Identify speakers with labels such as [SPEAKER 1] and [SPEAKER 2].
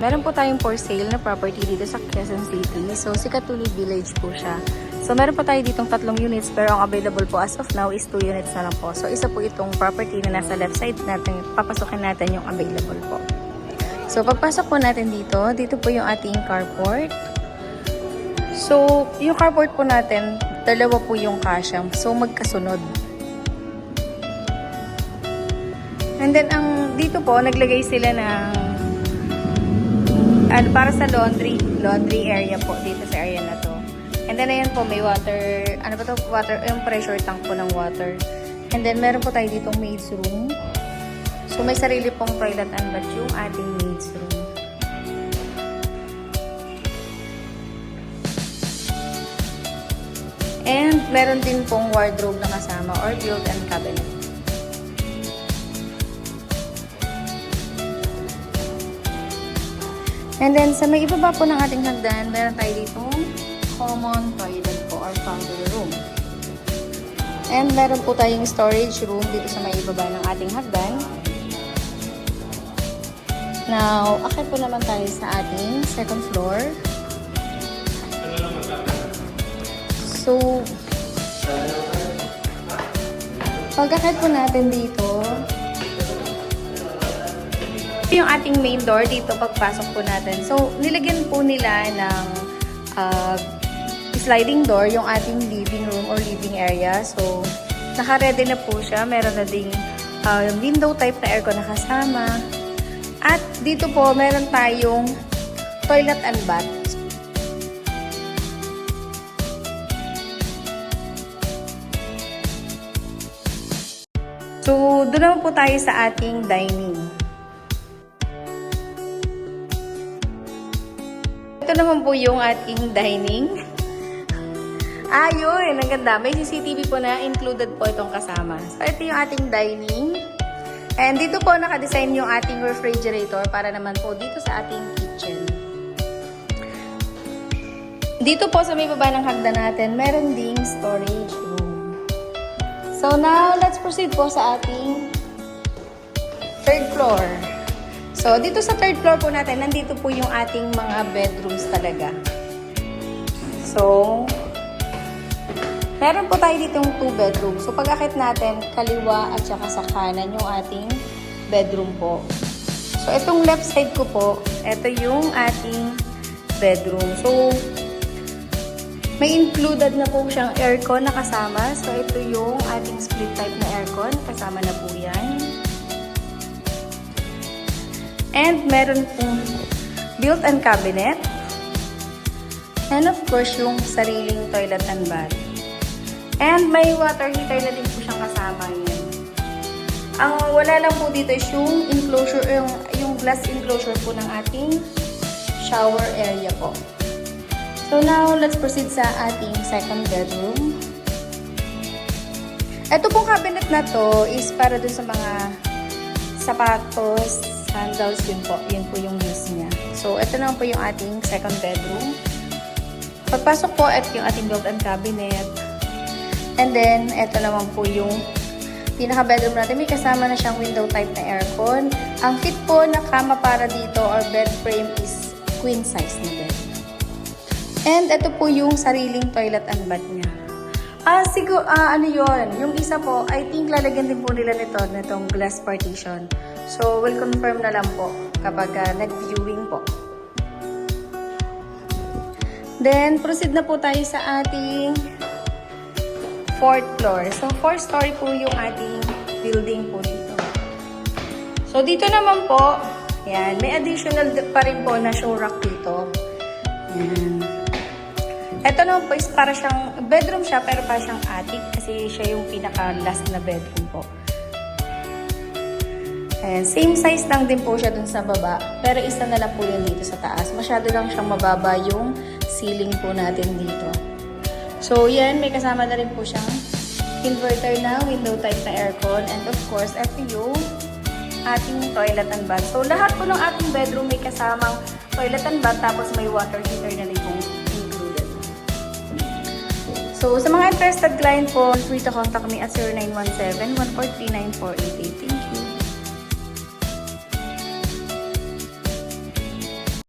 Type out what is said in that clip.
[SPEAKER 1] Meron po tayong for sale na property dito sa Quezon City. So, Sikatuli Village po siya. So, meron po tayo ditong 3 units pero ang available po as of now is 2 units na lang po. So, isa po itong property na nasa left side natin. Papasukin natin yung available po. So, pagpasok po natin dito po yung ating carport. So, yung carport po natin, dalawa po yung kasyang. So, magkasunod. And then, dito po, naglagay sila ng para sa laundry area po dito sa area na to. And then ayan po may water, water, yung pressure tank po ng water. And then meron po tayo ditong maid's room. So may sarili pong toilet and bath yung ating maid's room. And meron din pong wardrobe na kasama or built-in cabinet. And then, sa may ibaba po ng ating hagdan, meron tayo ditong common toilet po or fountain room. And meron po tayong storage room dito sa may ibaba ng ating hagdan. Now, akit po naman tayo sa ating second floor. So, pag-akit po natin dito, yung ating main door dito pagpasok po natin. So, nilagyan po nila ng sliding door yung ating living room or living area. So, naka-ready na po siya. Meron na ding window type na aircon na kasama. At dito po, meron tayong toilet and bath. So, doon naman po tayo sa ating dining. Ito naman po yung ating dining. Ayun, ang ganda. May CCTV po na included po itong kasama. So, ito yung ating dining. And dito po nakadesign yung ating refrigerator para naman po dito sa ating kitchen. Dito po sa may baba ng hagdan natin, meron ding storage room. So, now, let's proceed po sa ating third floor. So, dito sa third floor po natin, nandito po yung ating mga bedrooms talaga. So, meron po tayo ditong 2 bedrooms. So, pag-akit natin, kaliwa at saka sa kanan yung ating bedroom po. So, itong left side ko po, ito yung ating bedroom. So, may included na po siyang aircon na kasama. So, ito yung ating split type na aircon. Kasama na po yan. And meron pong built-in cabinet. And of course, yung sariling toilet and bath. And may water heater na din po siyang kasama yan. Ang wala lang po dito is yung enclosure, yung glass enclosure po ng ating shower area po. So now, let's proceed sa ating second bedroom. Ito pong cabinet na to is para dun sa mga sapatos, sandals, yun po yung use niya. So, ito naman po yung ating second bedroom. Pagpasok po, ito yung ating built-in cabinet. And then, ito naman po yung pinaka-bedroom natin. May kasama na siyang window type na aircon. Ang fit po na kama para dito or bed frame is queen size na bed. And ito po yung sariling toilet and bath niya. Siguro, ano yun? Yung isa po, I think lalagyan din po nila nitong glass partition. So, we'll confirm na lang po kapag nag-viewing po. Then, proceed na po tayo sa ating 4th floor. So, 4th story po yung ating building po dito. So, dito naman po, yan, may additional pa rin po na show rack dito. Yan. Ito naman po is para siyang bedroom siya, pero para siyang attic kasi siya yung pinaka-last na bedroom po. And same size lang din po siya dun sa baba, pero isa na lang po yun dito sa taas. Masyado lang siyang mababa yung ceiling po natin dito. So, yan, may kasama na rin po siyang inverter na window type na aircon. And of course, ito yung ating toilet and bath. So, lahat po ng ating bedroom may kasamang toilet and bath, tapos may water heater na rin pong included. So, sa mga interested client po, free to contact me at 0917-143-9488.